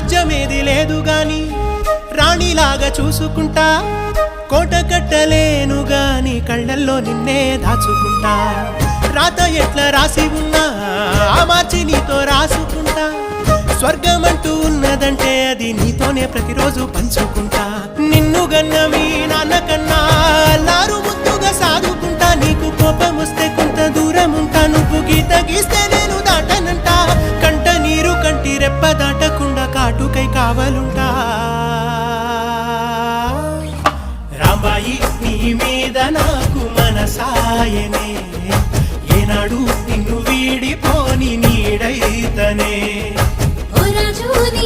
రాజ్యమేది లేదు గాని రాణిలాగా చూసుకుంటా కోట కట్టలేను గాని కళ్ళల్లో నిన్నే దాచుకుంటా రాత ఎట్లా రాసి ఉన్నా మార్చి నీతో రాసుకుంటా స్వర్గమంటూ ఉన్నదంటే అది నీతోనే ప్రతిరోజు పంచుకుంటా నిన్ను గన్న మీ నాన్నకన్నా లారు ముద్దుగా సాదుకుంటా నీకు కోపం వస్తే కొంత దూరం ఉంటా నువ్వు గీత గీస్తే నేను దాటనంటా కంట నీరు కంటి రెప్ప దాటకుండా కాటుకై కావలుంటా రాంబాయి నీ మీద నాకు మనసాయనే ఏనాడు నిన్ను వీడిపోని నీడైతనే ఓ రాజు నీ